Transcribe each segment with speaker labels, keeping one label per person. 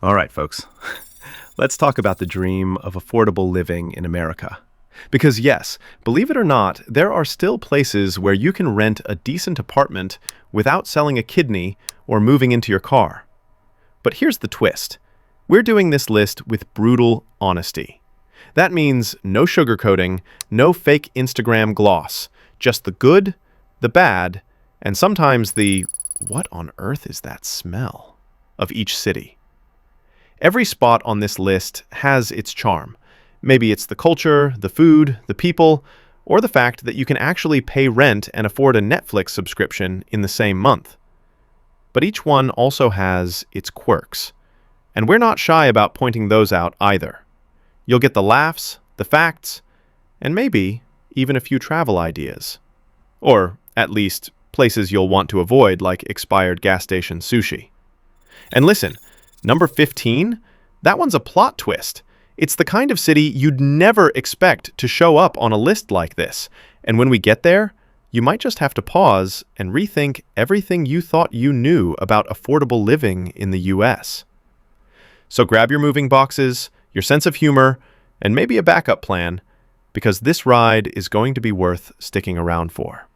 Speaker 1: All right, folks, let's talk about the dream of affordable living in America. Because yes, believe it or not, there are still places where you can rent a decent apartment without selling a kidney or moving into your car. But here's the twist. We're doing this list with brutal honesty. That means no sugarcoating, no fake Instagram gloss, just the good, the bad, and sometimes the "what on earth is that smell?" of each city. Every spot on this list has its charm. Maybe it's the culture, the food, the people, or the fact that you can actually pay rent and afford a Netflix subscription in the same month. But each one also has its quirks, and we're not shy about pointing those out either. You'll get the laughs, the facts, and maybe even a few travel ideas. Or, at least, places you'll want to avoid, like expired gas station sushi. And listen, number 15, that one's a plot twist. It's the kind of city you'd never expect to show up on a list like this. And when we get there, you might just have to pause and rethink everything you thought you knew about affordable living in the U.S. So grab your moving boxes, your sense of humor, and maybe a backup plan, because this ride is going to be worth sticking around for.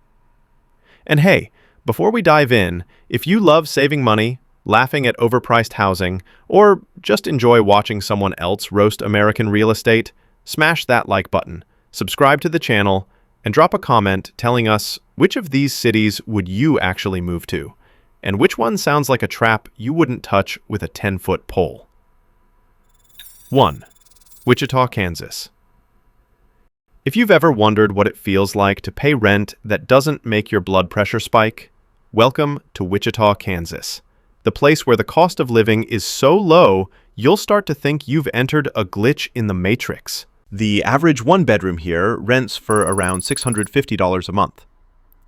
Speaker 1: And hey, before we dive in, if you love saving money, laughing at overpriced housing, or just enjoy watching someone else roast American real estate, smash that like button, subscribe to the channel, and drop a comment telling us which of these cities would you actually move to, and which one sounds like a trap you wouldn't touch with a 10-foot pole. 1. Wichita, Kansas. If you've ever wondered what it feels like to pay rent that doesn't make your blood pressure spike, welcome to Wichita, Kansas. The place where the cost of living is so low, you'll start to think you've entered a glitch in the Matrix. The average one-bedroom here rents for around $650 a month.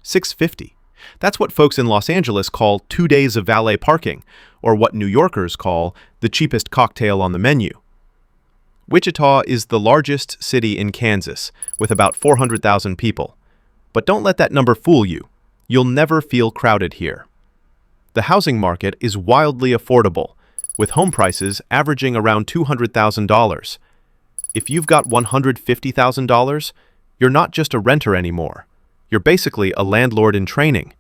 Speaker 1: $650. That's what folks in Los Angeles call 2 days of valet parking, or what New Yorkers call the cheapest cocktail on the menu. Wichita is the largest city in Kansas, with about 400,000 people. But don't let that number fool you. You'll never feel crowded here. The housing market is wildly affordable, with home prices averaging around $200,000. If you've got $150,000, you're not just a renter anymore. You're basically a landlord in training.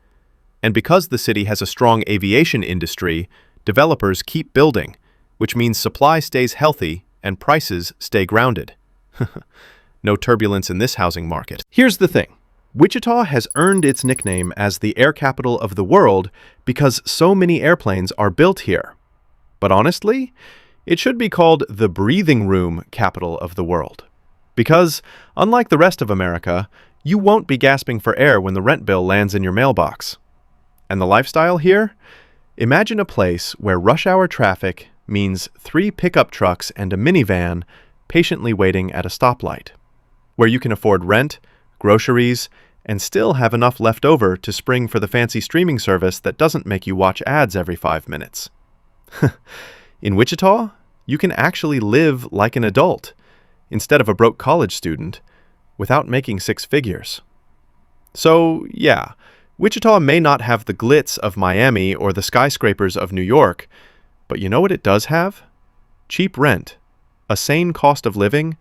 Speaker 1: And because the city has a strong aviation industry, developers keep building, which means supply stays healthy and prices stay grounded. No turbulence in this housing market. Here's the thing. Wichita has earned its nickname as the air capital of the world because so many airplanes are built here. But honestly, it should be called the breathing room capital of the world. Because, unlike the rest of America, you won't be gasping for air when the rent bill lands in your mailbox. And the lifestyle here? Imagine a place where rush hour traffic means 3 pickup trucks and a minivan patiently waiting at a stoplight. Where you can afford rent, groceries, and still have enough left over to spring for the fancy streaming service that doesn't make you watch ads every 5 minutes. In Wichita, you can actually live like an adult, instead of a broke college student, without making 6 figures. So, yeah, Wichita may not have the glitz of Miami or the skyscrapers of New York, but you know what it does have? Cheap rent, a sane cost of living,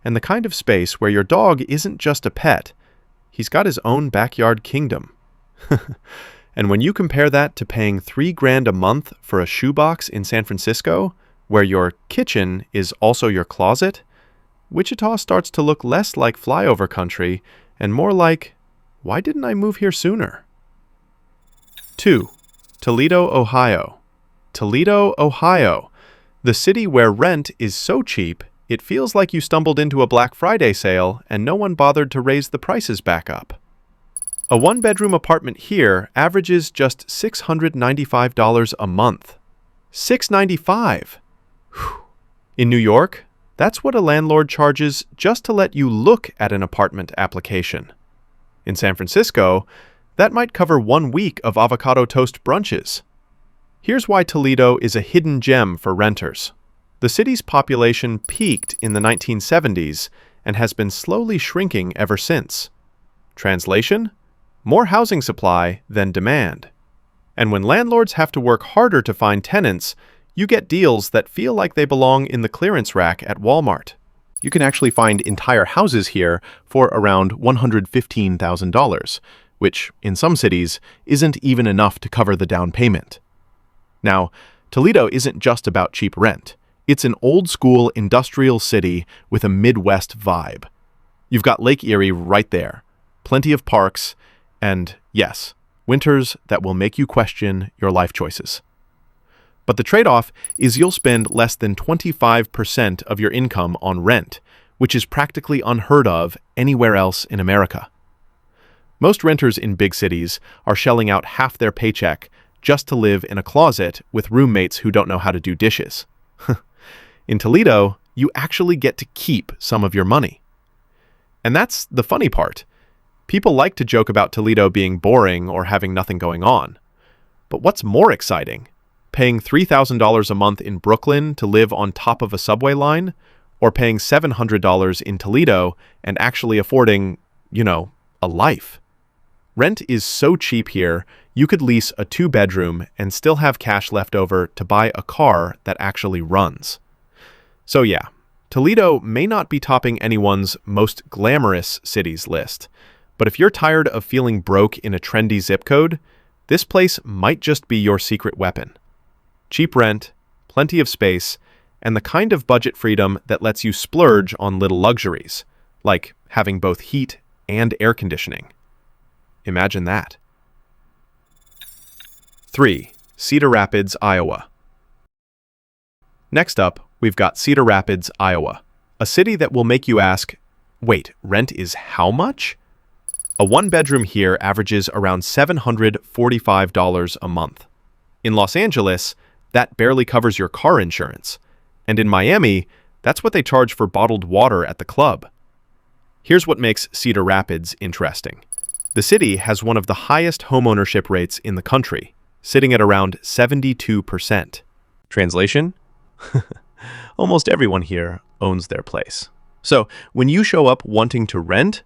Speaker 1: and the kind of space where your dog isn't just a pet. He's got his own backyard kingdom. And when you compare that to paying $3,000 a month for a shoebox in San Francisco, where your kitchen is also your closet, Wichita starts to look less like flyover country and more like, why didn't I move here sooner? 2. Toledo, Ohio. Toledo, Ohio, the city where rent is so cheap it feels like you stumbled into a Black Friday sale and no one bothered to raise the prices back up. A one-bedroom apartment here averages just $695 a month. $695! In New York, that's what a landlord charges just to let you look at an apartment application. In San Francisco, that might cover 1 week of avocado toast brunches. Here's why Toledo is a hidden gem for renters. The city's population peaked in the 1970s and has been slowly shrinking ever since. Translation? More housing supply than demand. And when landlords have to work harder to find tenants, You get deals that feel like they belong in the clearance rack at Walmart. You can actually find entire houses here for around $115,000, which, in some cities, isn't even enough to cover the down payment. Now, Toledo isn't just about cheap rent. It's an old-school industrial city with a Midwest vibe. You've got Lake Erie right there, plenty of parks, and, yes, winters that will make you question your life choices. But the trade-off is you'll spend less than 25% of your income on rent, which is practically unheard of anywhere else in America. Most renters in big cities are shelling out half their paycheck just to live in a closet with roommates who don't know how to do dishes. In Toledo, you actually get to keep some of your money. And that's the funny part. People like to joke about Toledo being boring or having nothing going on. But what's more exciting? Paying $3,000 a month in Brooklyn to live on top of a subway line, or paying $700 in Toledo and actually affording, a life. Rent is so cheap here, you could lease a 2-bedroom and still have cash left over to buy a car that actually runs. So yeah, Toledo may not be topping anyone's most glamorous cities list, but if you're tired of feeling broke in a trendy zip code, this place might just be your secret weapon. Cheap rent, plenty of space, and the kind of budget freedom that lets you splurge on little luxuries, like having both heat and air conditioning. Imagine that. 3. Cedar Rapids, Iowa. Next up, we've got Cedar Rapids, Iowa, a city that will make you ask, wait, rent is how much? A 1-bedroom here averages around $745 a month. In Los Angeles, that barely covers your car insurance. And in Miami, that's what they charge for bottled water at the club. Here's what makes Cedar Rapids interesting. The city has one of the highest homeownership rates in the country, sitting at around 72%. Translation? Almost everyone here owns their place. So, when you show up wanting to rent,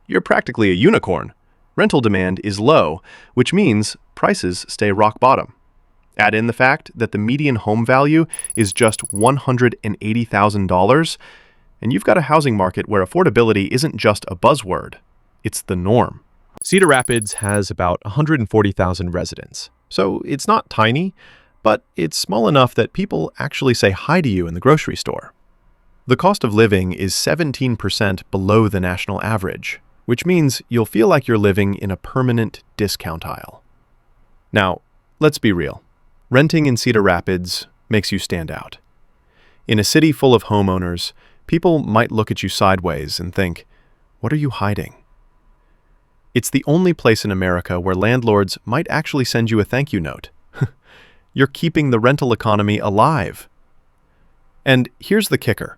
Speaker 1: you're practically a unicorn. Rental demand is low, which means prices stay rock bottom. Add in the fact that the median home value is just $180,000, and you've got a housing market where affordability isn't just a buzzword, it's the norm. Cedar Rapids has about 140,000 residents, so it's not tiny, but it's small enough that people actually say hi to you in the grocery store. The cost of living is 17% below the national average, which means you'll feel like you're living in a permanent discount aisle. Now, let's be real. Renting in Cedar Rapids makes you stand out. In a city full of homeowners, people might look at you sideways and think, what are you hiding? It's the only place in America where landlords might actually send you a thank you note. You're keeping the rental economy alive. And here's the kicker.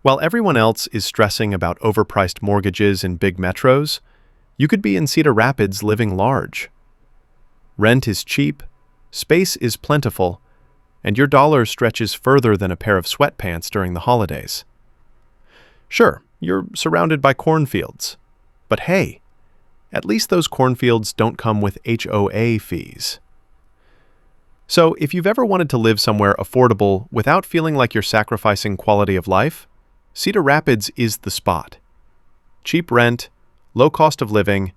Speaker 1: While everyone else is stressing about overpriced mortgages in big metros, you could be in Cedar Rapids living large. Rent is cheap, space is plentiful, and your dollar stretches further than a pair of sweatpants during the holidays. Sure, you're surrounded by cornfields, but hey, at least those cornfields don't come with HOA fees. So if you've ever wanted to live somewhere affordable without feeling like you're sacrificing quality of life, Cedar Rapids is the spot. Cheap rent, low cost of living,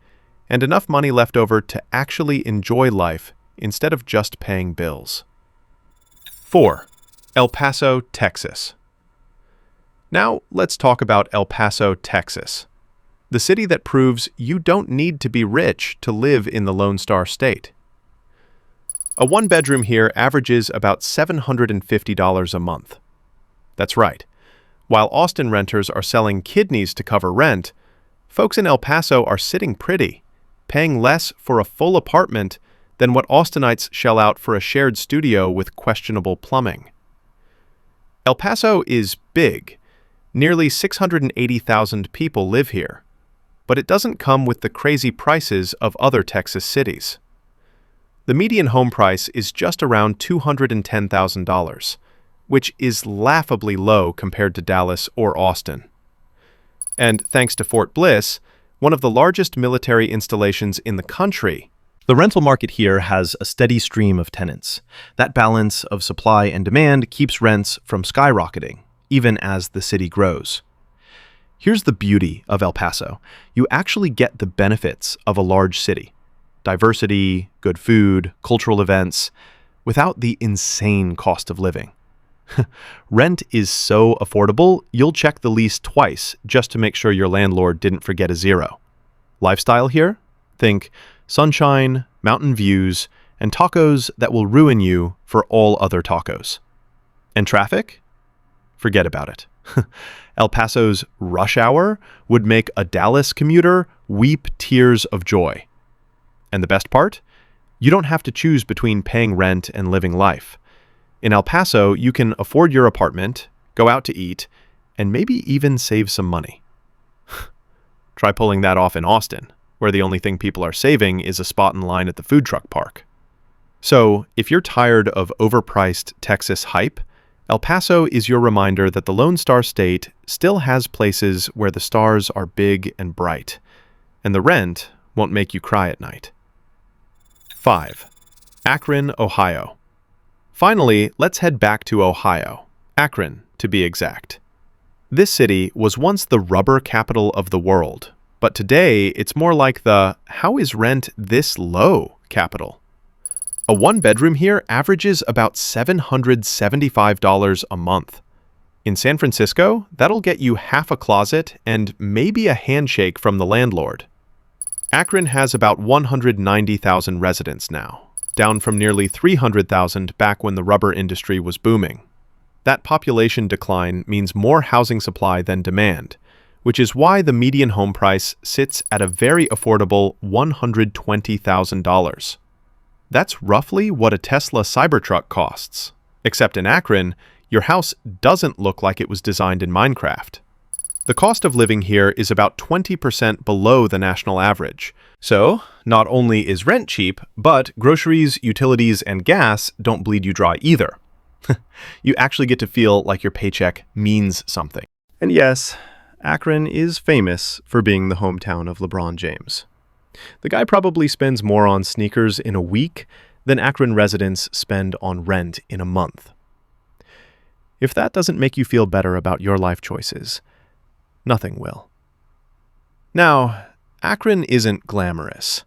Speaker 1: and enough money left over to actually enjoy life instead of just paying bills. 4. El Paso, Texas. Now let's talk about El Paso, Texas, the city that proves you don't need to be rich to live in the Lone Star State. A 1-bedroom here averages about $750 a month. That's right. While Austin renters are selling kidneys to cover rent, folks in El Paso are sitting pretty, paying less for a full apartment than what Austinites shell out for a shared studio with questionable plumbing. El Paso is big. Nearly 680,000 people live here. But it doesn't come with the crazy prices of other Texas cities. The median home price is just around $210,000, which is laughably low compared to Dallas or Austin. And thanks to Fort Bliss, one of the largest military installations in the country, The rental market here has a steady stream of tenants. That balance of supply and demand keeps rents from skyrocketing, even as the city grows. Here's the beauty of El Paso. You actually get the benefits of a large city. Diversity, good food, cultural events, without the insane cost of living. Rent is so affordable, you'll check the lease twice just to make sure your landlord didn't forget a zero. Lifestyle here? Think sunshine, mountain views, and tacos that will ruin you for all other tacos. And traffic? Forget about it. El Paso's rush hour would make a Dallas commuter weep tears of joy. And the best part? You don't have to choose between paying rent and living life. In El Paso, you can afford your apartment, go out to eat, and maybe even save some money. Try pulling that off in Austin, where the only thing people are saving is a spot in line at the food truck park. So, if you're tired of overpriced Texas hype, El Paso is your reminder that the Lone Star State still has places where the stars are big and bright, and the rent won't make you cry at night. 5. Akron, Ohio. Finally, let's head back to Ohio, Akron to be exact. This city was once the rubber capital of the world, but today it's more like the "how is rent this low" capital. A one-bedroom here averages about $775 a month. In San Francisco, that'll get you half a closet and maybe a handshake from the landlord. Akron has about 190,000 residents now, down from nearly 300,000 back when the rubber industry was booming. That population decline means more housing supply than demand, which is why the median home price sits at a very affordable $120,000. That's roughly what a Tesla Cybertruck costs, except in Akron, your house doesn't look like it was designed in Minecraft. The cost of living here is about 20% below the national average. So, not only is rent cheap, but groceries, utilities, and gas don't bleed you dry either. You actually get to feel like your paycheck means something. And yes, Akron is famous for being the hometown of LeBron James. The guy probably spends more on sneakers in a week than Akron residents spend on rent in a month. If that doesn't make you feel better about your life choices, nothing will. Now, Akron isn't glamorous.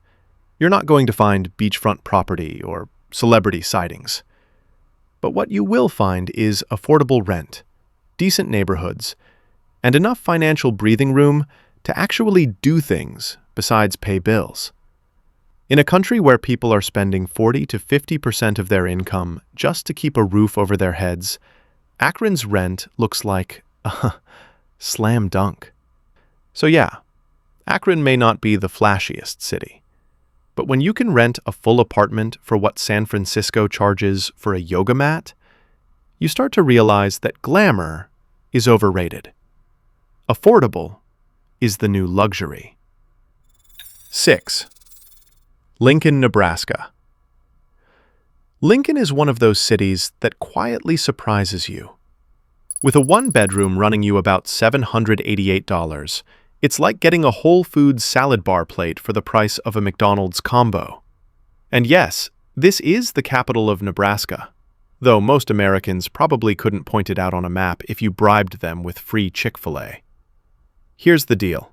Speaker 1: You're not going to find beachfront property or celebrity sightings. But what you will find is affordable rent, decent neighborhoods, and enough financial breathing room to actually do things besides pay bills. In a country where people are spending 40 to 50% of their income just to keep a roof over their heads, Akron's rent looks like a slam dunk. So yeah, Akron may not be the flashiest city, but when you can rent a full apartment for what San Francisco charges for a yoga mat, you start to realize that glamour is overrated. Affordable is the new luxury. 6. Lincoln, Nebraska. Lincoln is one of those cities that quietly surprises you. With a one-bedroom running you about $788, it's like getting a Whole Foods salad bar plate for the price of a McDonald's combo. And yes, this is the capital of Nebraska, though most Americans probably couldn't point it out on a map if you bribed them with free Chick-fil-A. Here's the deal.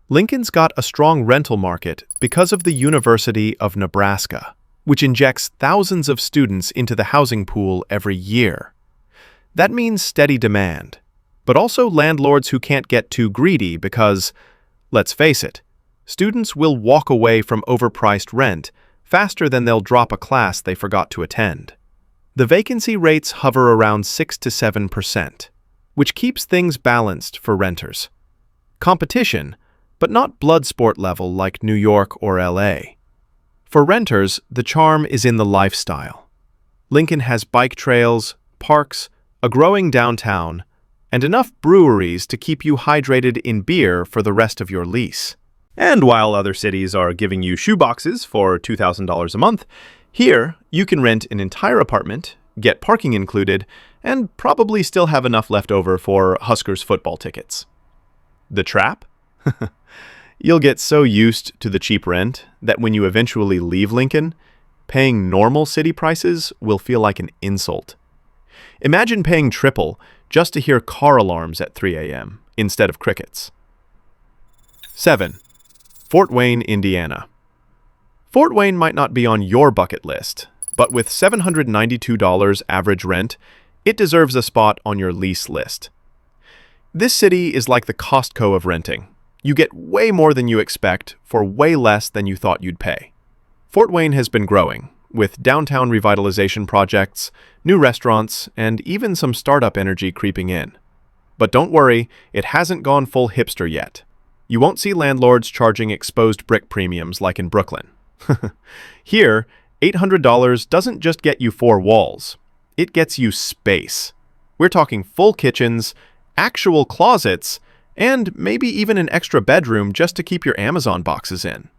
Speaker 1: Lincoln's got a strong rental market because of the University of Nebraska, which injects thousands of students into the housing pool every year. That means steady demand, but also landlords who can't get too greedy because, let's face it, students will walk away from overpriced rent faster than they'll drop a class they forgot to attend. The vacancy rates hover around 6 to 7%, which keeps things balanced for renters. Competition, but not blood sport level like New York or LA. For renters, the charm is in the lifestyle. Lincoln has bike trails, parks, a growing downtown, and enough breweries to keep you hydrated in beer for the rest of your lease. And while other cities are giving you shoeboxes for $2,000 a month, here you can rent an entire apartment, get parking included, and probably still have enough left over for Huskers football tickets. The trap? You'll get so used to the cheap rent that when you eventually leave Lincoln, paying normal city prices will feel like an insult. Imagine paying triple just to hear car alarms at 3 a.m. instead of crickets. 7. Fort Wayne, Indiana. Fort Wayne might not be on your bucket list, but with $792 average rent, it deserves a spot on your lease list. This city is like the Costco of renting. You get way more than you expect for way less than you thought you'd pay. Fort Wayne has been growing, with downtown revitalization projects, new restaurants, and even some startup energy creeping in. But don't worry, it hasn't gone full hipster yet. You won't see landlords charging exposed brick premiums like in Brooklyn. Here, $800 doesn't just get you 4 walls. It gets you space. We're talking full kitchens, actual closets, and maybe even an extra bedroom just to keep your Amazon boxes in.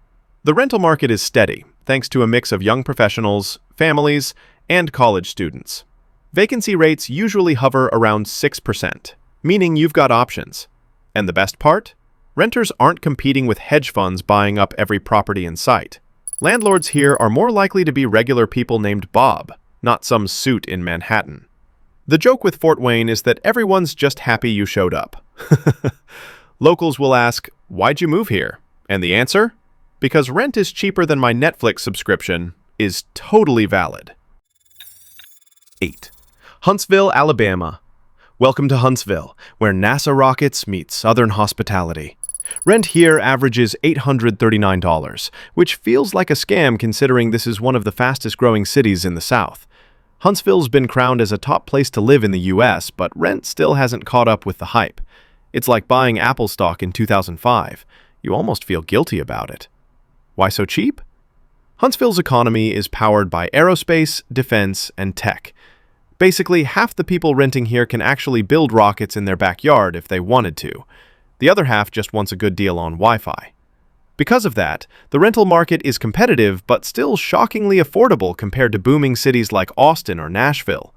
Speaker 1: The rental market is steady, thanks to a mix of young professionals, families, and college students. Vacancy rates usually hover around 6%, meaning you've got options. And the best part? Renters aren't competing with hedge funds buying up every property in sight. Landlords here are more likely to be regular people named Bob, not some suit in Manhattan. The joke with Fort Wayne is that everyone's just happy you showed up. Locals will ask, "Why'd you move here?" And the answer? Because rent is cheaper than my Netflix subscription, is totally valid. 8. Huntsville, Alabama. Welcome to Huntsville, where NASA rockets meet Southern hospitality. Rent here averages $839, which feels like a scam considering this is one of the fastest-growing cities in the South. Huntsville's been crowned as a top place to live in the U.S., but rent still hasn't caught up with the hype. It's like buying Apple stock in 2005. You almost feel guilty about it. Why so cheap? Huntsville's economy is powered by aerospace, defense, and tech. Basically, half the people renting here can actually build rockets in their backyard if they wanted to. The other half just wants a good deal on Wi-Fi. Because of that, the rental market is competitive but still shockingly affordable compared to booming cities like Austin or Nashville.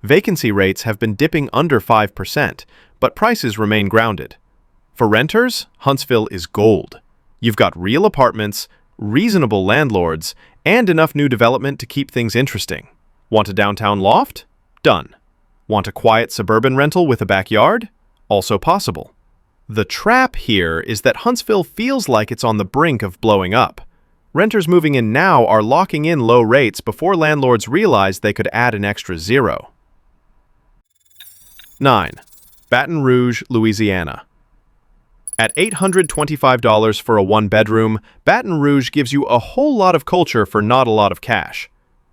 Speaker 1: Vacancy rates have been dipping under 5%, but prices remain grounded. For renters, Huntsville is gold. You've got real apartments, reasonable landlords, and enough new development to keep things interesting. Want a downtown loft? Done. Want a quiet suburban rental with a backyard? Also possible. The trap here is that Huntsville feels like it's on the brink of blowing up. Renters moving in now are locking in low rates before landlords realize they could add an extra zero. 9. Baton Rouge, Louisiana. At $825 for a one-bedroom, Baton Rouge gives you a whole lot of culture for not a lot of cash.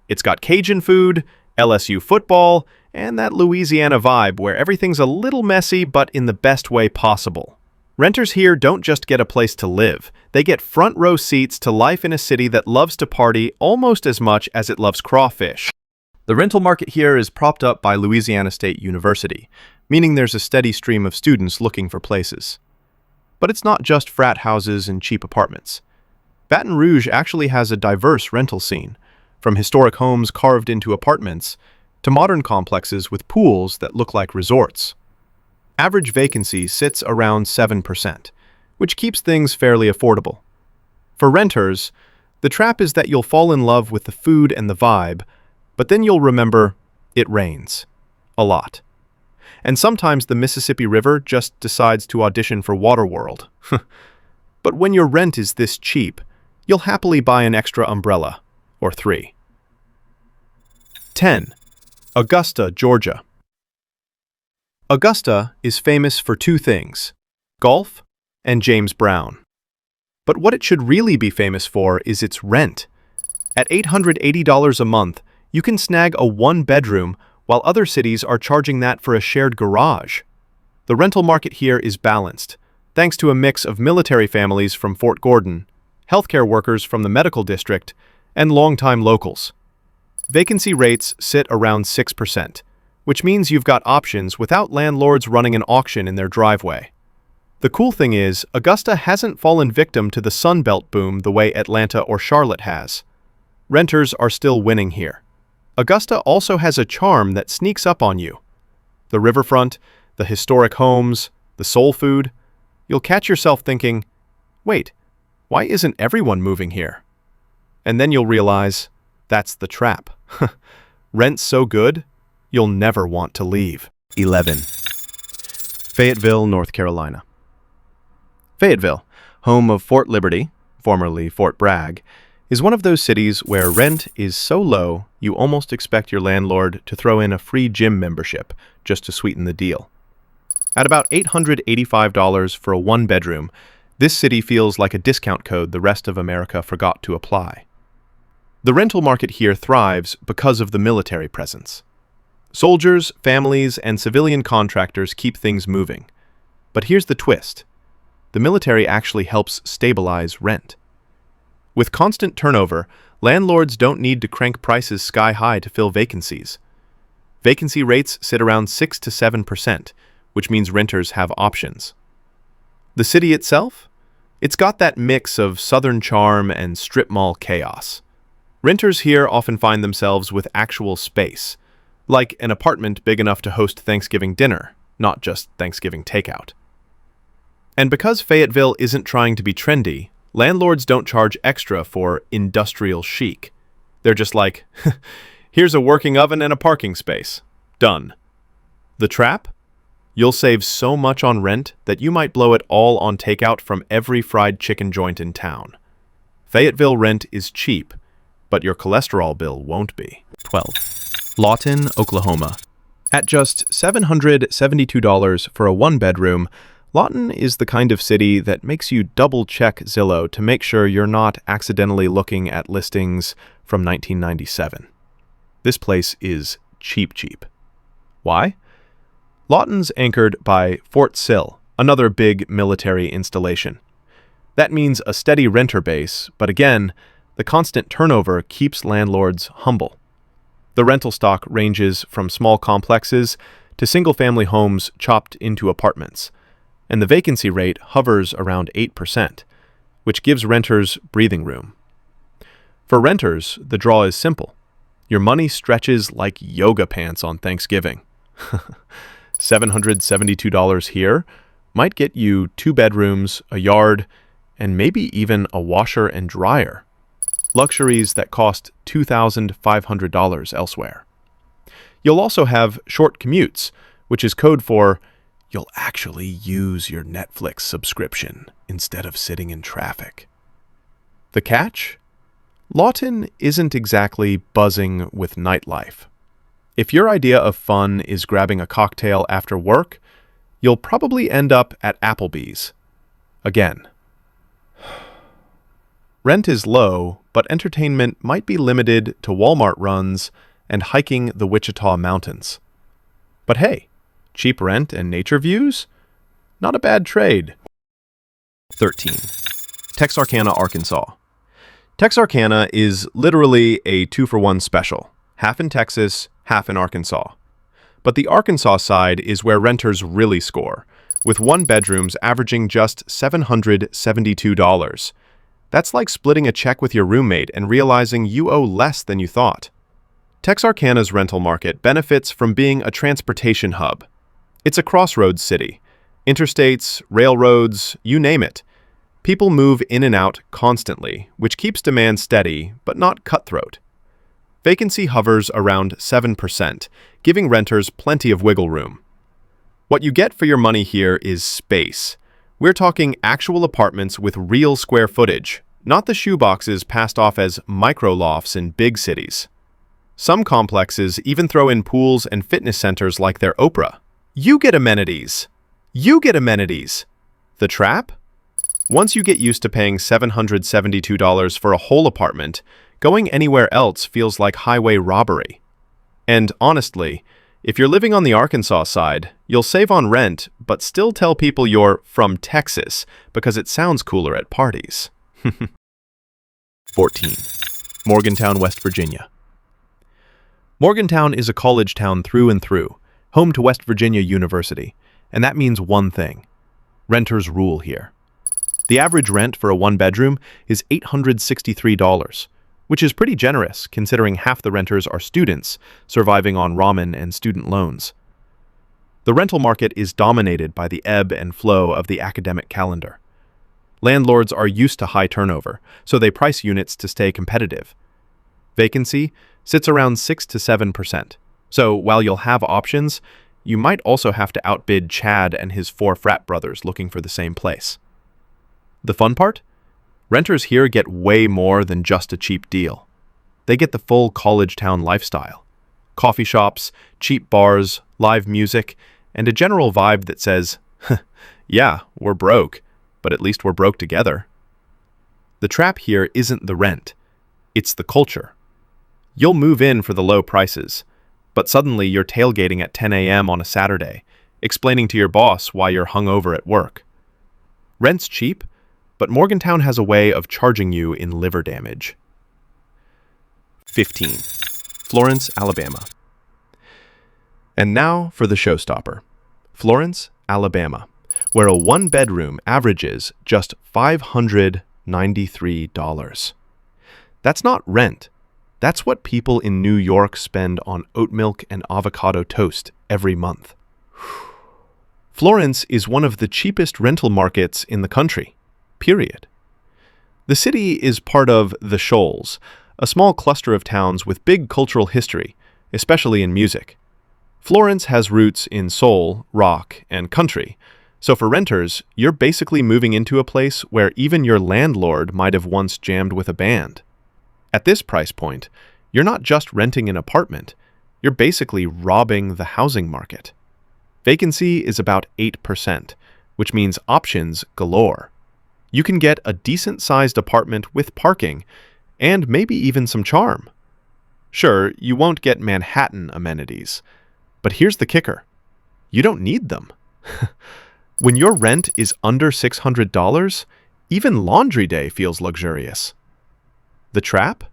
Speaker 1: It's got Cajun food, LSU football, and that Louisiana vibe where everything's a little messy but in the best way possible. Renters here don't just get a place to live, they get front-row seats to life in a city that loves to party almost as much as it loves crawfish. The rental market here is propped up by Louisiana State University, meaning there's a steady stream of students looking for places. But it's not just frat houses and cheap apartments. Baton Rouge actually has a diverse rental scene, from historic homes carved into apartments to modern complexes with pools that look like resorts. Average vacancy sits around 7%, which keeps things fairly affordable. For renters, the trap is that you'll fall in love with the food and the vibe, but then you'll remember it rains. A lot. And sometimes the Mississippi River just decides to audition for Waterworld. But when your rent is this cheap, you'll happily buy an extra umbrella, or 3. 10. Augusta, Georgia. Augusta is famous for 2 things: golf and James Brown. But what it should really be famous for is its rent. At $880 a month, you can snag a 1-bedroom while other cities are charging that for a shared garage. The rental market here is balanced, thanks to a mix of military families from Fort Gordon, healthcare workers from the medical district, and longtime locals. Vacancy rates sit around 6%, which means you've got options without landlords running an auction in their driveway. The cool thing is, Augusta hasn't fallen victim to the Sun Belt boom the way Atlanta or Charlotte has. Renters are still winning here. Augusta also has a charm that sneaks up on you. The riverfront, the historic homes, the soul food. You'll catch yourself thinking, wait, Why isn't everyone moving here? And then you'll realize that's the trap. Rent's so good, you'll never want to leave. 11. Fayetteville, North Carolina. Fayetteville, home of Fort Liberty, formerly Fort Bragg, is one of those cities where rent is so low you almost expect your landlord to throw in a free gym membership just to sweeten the deal. At about $885 for a one-bedroom, this city feels like a discount code the rest of America forgot to apply. The rental market here thrives because of the military presence. Soldiers, families, and civilian contractors keep things moving. But here's the twist. The military actually helps stabilize rent. With constant turnover, landlords don't need to crank prices sky high to fill vacancies. Vacancy rates sit around 6 to 7%, which means renters have options. The city itself? It's got that mix of southern charm and strip mall chaos. Renters here often find themselves with actual space, like an apartment big enough to host Thanksgiving dinner, not just Thanksgiving takeout. And because Fayetteville isn't trying to be trendy, landlords don't charge extra for industrial chic. They're just like, here's a working oven and a parking space. Done. The trap? You'll save so much on rent that you might blow it all on takeout from every fried chicken joint in town. Fayetteville rent is cheap, but your cholesterol bill won't be. 12. Lawton, Oklahoma. At just $772 for a one-bedroom, Lawton is the kind of city that makes you double-check Zillow to make sure you're not accidentally looking at listings from 1997. This place is cheap. Why? Lawton's anchored by Fort Sill, another big military installation. That means a steady renter base, but again, the constant turnover keeps landlords humble. The rental stock ranges from small complexes to single-family homes chopped into apartments, and the vacancy rate hovers around 8%, which gives renters breathing room. For renters, the draw is simple. Your money stretches like yoga pants on Thanksgiving. $772 here might get you 2 bedrooms, a yard, and maybe even a washer and dryer. Luxuries that cost $2,500 elsewhere. You'll also have short commutes, which is code for you'll actually use your Netflix subscription instead of sitting in traffic. The catch? Lawton isn't exactly buzzing with nightlife. If your idea of fun is grabbing a cocktail after work, you'll probably end up at Applebee's. Again. Rent is low, but entertainment might be limited to Walmart runs and hiking the Wichita mountains. But hey, cheap rent and nature views? Not a bad trade. 13. Texarkana, Arkansas. Texarkana is literally a 2-for-1 special, half in Texas, half in Arkansas. But the Arkansas side is where renters really score, with one-bedrooms averaging just $772. That's like splitting a check with your roommate and realizing you owe less than you thought. Texarkana's rental market benefits from being a transportation hub. It's a crossroads city. Interstates, railroads, you name it. People move in and out constantly, which keeps demand steady, but not cutthroat. Vacancy hovers around 7%, giving renters plenty of wiggle room. What you get for your money here is space. We're talking actual apartments with real square footage, not the shoeboxes passed off as micro-lofts in big cities. Some complexes even throw in pools and fitness centers like their Oprah. You get amenities. You get amenities. The trap? Once you get used to paying $772 for a whole apartment, going anywhere else feels like highway robbery. And honestly, if you're living on the Arkansas side, you'll save on rent, but still tell people you're from Texas because it sounds cooler at parties. 14. Morgantown, West Virginia. Morgantown is a college town through and through, home to West Virginia University, and that means one thing. Renters rule here. The average rent for a one-bedroom is $863, which is pretty generous considering half the renters are students surviving on ramen and student loans. The rental market is dominated by the ebb and flow of the academic calendar. Landlords are used to high turnover, so they price units to stay competitive. Vacancy sits around 6 to 7%. So while you'll have options, you might also have to outbid Chad and his 4 frat brothers looking for the same place. The fun part? Renters here get way more than just a cheap deal. They get the full college town lifestyle. Coffee shops, cheap bars, live music, and a general vibe that says, yeah, we're broke, but at least we're broke together. The trap here isn't the rent, it's the culture. You'll move in for the low prices, but suddenly you're tailgating at 10 a.m. on a Saturday, explaining to your boss why you're hungover at work. Rent's cheap, but Morgantown has a way of charging you in liver damage. 15. Florence, Alabama. And now for the showstopper. Florence, Alabama, where a one-bedroom averages just $593. That's not rent. That's what people in New York spend on oat milk and avocado toast every month. Florence is one of the cheapest rental markets in the country, period. The city is part of the Shoals, a small cluster of towns with big cultural history, especially in music. Florence has roots in soul, rock, and country, so for renters, you're basically moving into a place where even your landlord might have once jammed with a band. At this price point, you're not just renting an apartment, you're basically robbing the housing market. Vacancy is about 8%, which means options galore. You can get a decent-sized apartment with parking, and maybe even some charm. Sure, you won't get Manhattan amenities, but here's the kicker. You don't need them. When your rent is under $600, even laundry day feels luxurious. The trap?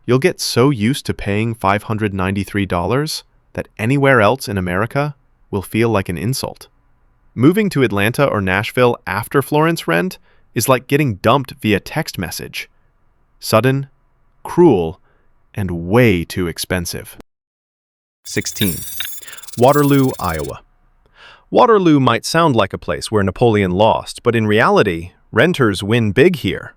Speaker 1: You'll get so used to paying $593 that anywhere else in America will feel like an insult. Moving to Atlanta or Nashville after Florence rent is like getting dumped via text message. Sudden, cruel, and way too expensive. 16. Waterloo, Iowa. Waterloo might sound like a place where Napoleon lost, but in reality, renters win big here.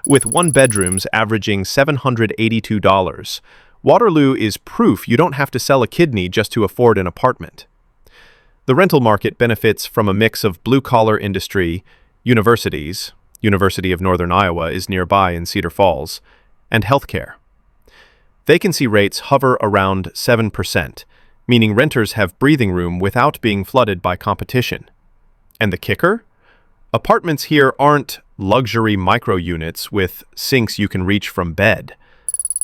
Speaker 1: With one-bedrooms averaging $782, Waterloo is proof you don't have to sell a kidney just to afford an apartment. The rental market benefits from a mix of blue-collar industry, universities, University of Northern Iowa is nearby in Cedar Falls, and healthcare. Vacancy rates hover around 7%, meaning renters have breathing room without being flooded by competition. And the kicker? Apartments here aren't luxury micro-units with sinks you can reach from bed.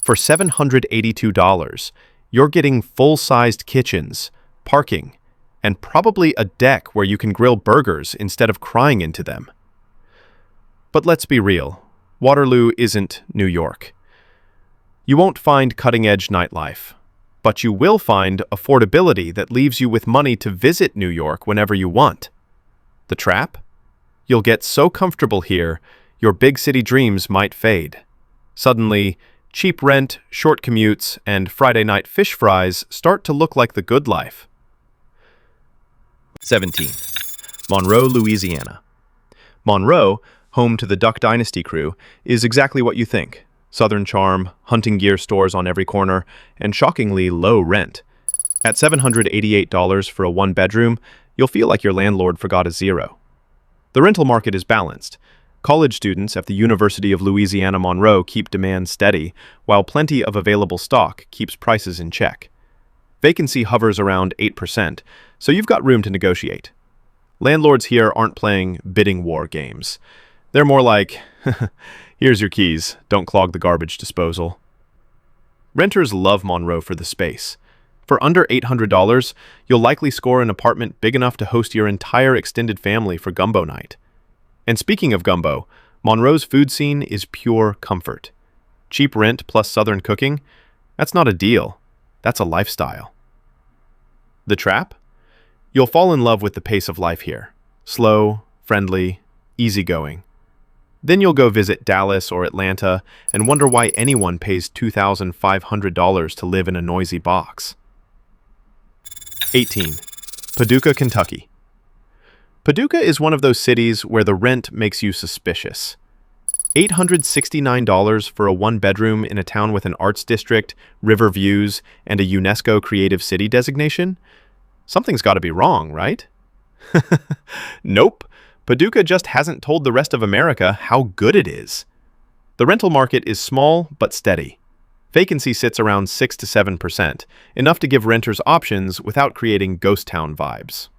Speaker 1: For $782, you're getting full-sized kitchens, parking, and probably a deck where you can grill burgers instead of crying into them. But let's be real, Waterloo isn't New York. You won't find cutting-edge nightlife, but you will find affordability that leaves you with money to visit New York whenever you want. The trap? You'll get so comfortable here, your big city dreams might fade. Suddenly, cheap rent, short commutes, and Friday night fish fries start to look like the good life. 17. Monroe, Louisiana. Monroe, home to the Duck Dynasty crew, is exactly what you think. Southern charm, hunting gear stores on every corner, and shockingly low rent. At $788 for a one-bedroom, you'll feel like your landlord forgot a zero. The rental market is balanced. College students at the University of Louisiana Monroe keep demand steady, while plenty of available stock keeps prices in check. Vacancy hovers around 8%, so you've got room to negotiate. Landlords here aren't playing bidding war games. They're more like, here's your keys, don't clog the garbage disposal. Renters love Monroe for the space. For under $800, you'll likely score an apartment big enough to host your entire extended family for gumbo night. And speaking of gumbo, Monroe's food scene is pure comfort. Cheap rent plus southern cooking? That's not a deal. That's a lifestyle. The trap? You'll fall in love with the pace of life here. Slow, friendly, easygoing. Then you'll go visit Dallas or Atlanta and wonder why anyone pays $2,500 to live in a noisy box. 18. Paducah, Kentucky. Paducah is one of those cities where the rent makes you suspicious. $869 for a one-bedroom in a town with an arts district, river views, and a UNESCO Creative City designation? Something's got to be wrong, right? Nope. Paducah just hasn't told the rest of America how good it is. The rental market is small but steady. Vacancy sits around 6 to 7%, enough to give renters options without creating ghost town vibes.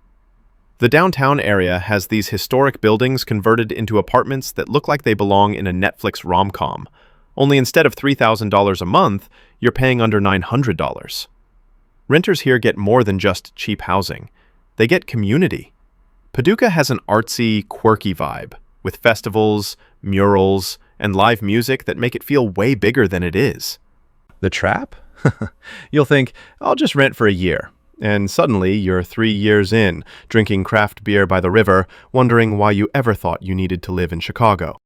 Speaker 1: The downtown area has these historic buildings converted into apartments that look like they belong in a Netflix rom-com, only instead of $3,000 a month, you're paying under $900. Renters here get more than just cheap housing. They get community. Paducah has an artsy, quirky vibe, with festivals, murals, and live music that make it feel way bigger than it is. The trap? You'll think, I'll just rent for a year. And suddenly, you're 3 years in, drinking craft beer by the river, wondering why you ever thought you needed to live in Chicago.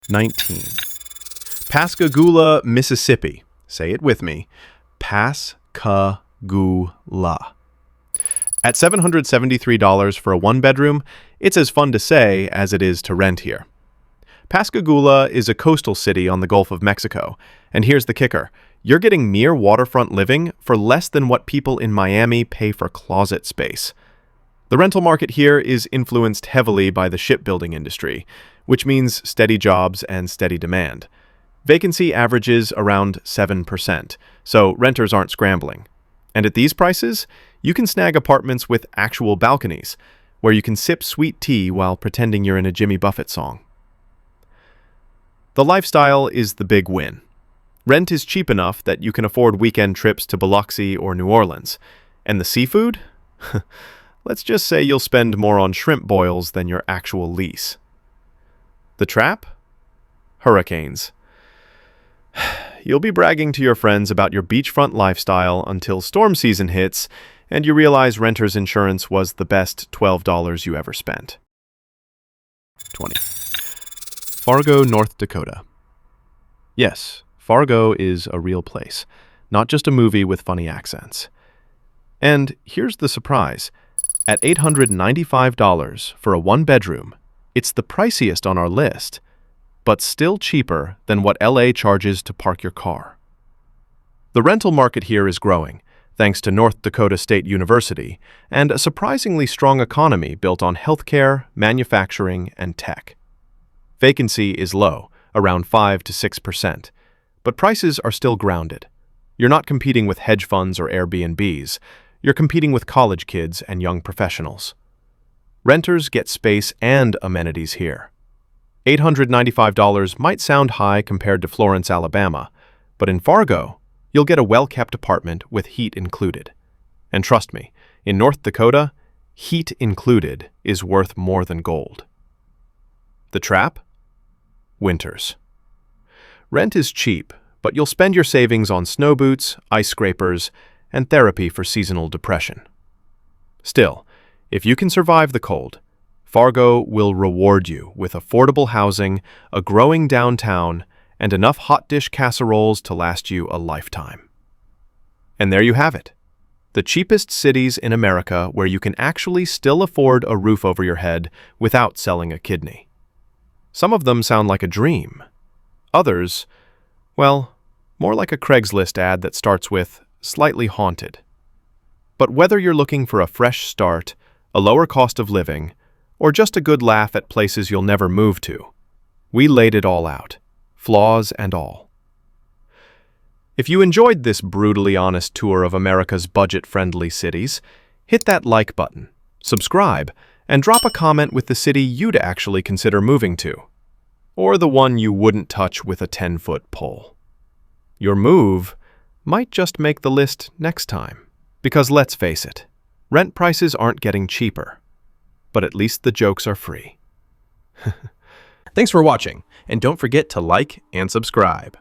Speaker 1: 19. Pascagoula, Mississippi. Say it with me. Pascagoula. At $773 for a one-bedroom, it's as fun to say as it is to rent here. Pascagoula is a coastal city on the Gulf of Mexico, and here's the kicker. You're getting mere waterfront living for less than what people in Miami pay for closet space. The rental market here is influenced heavily by the shipbuilding industry, which means steady jobs and steady demand. Vacancy averages around 7%, so renters aren't scrambling. And at these prices, you can snag apartments with actual balconies, where you can sip sweet tea while pretending you're in a Jimmy Buffett song. The lifestyle is the big win. Rent is cheap enough that you can afford weekend trips to Biloxi or New Orleans. And the seafood? Let's just say you'll spend more on shrimp boils than your actual lease. The trap? Hurricanes. You'll be bragging to your friends about your beachfront lifestyle until storm season hits and you realize renter's insurance was the best $12 you ever spent. 20. Fargo, North Dakota. Yes, Fargo is a real place, not just a movie with funny accents. And here's the surprise. At $895 for a one-bedroom, it's the priciest on our list, but still cheaper than what LA charges to park your car. The rental market here is growing, thanks to North Dakota State University and a surprisingly strong economy built on healthcare, manufacturing, and tech. Vacancy is low, around 5 to 6%, but prices are still grounded. You're not competing with hedge funds or Airbnbs. You're competing with college kids and young professionals. Renters get space and amenities here. $895 might sound high compared to Florence, Alabama, but in Fargo, you'll get a well-kept apartment with heat included. And trust me, in North Dakota, heat included is worth more than gold. The trap? Winters. Rent is cheap, but you'll spend your savings on snow boots, ice scrapers, and therapy for seasonal depression. Still, if you can survive the cold, Fargo will reward you with affordable housing, a growing downtown, and enough hot dish casseroles to last you a lifetime. And there you have it. The cheapest cities in America where you can actually still afford a roof over your head without selling a kidney. Some of them sound like a dream. Others, well, more like a Craigslist ad that starts with slightly haunted. But whether you're looking for a fresh start, a lower cost of living, or just a good laugh at places you'll never move to, we laid it all out, flaws and all. If you enjoyed this brutally honest tour of America's budget-friendly cities, hit that like button, subscribe, and drop a comment with the city you'd actually consider moving to, or the one you wouldn't touch with a 10-foot pole. Your move might just make the list next time, because let's face it, rent prices aren't getting cheaper, but at least the jokes are free. Thanks for watching, and don't forget to like and subscribe.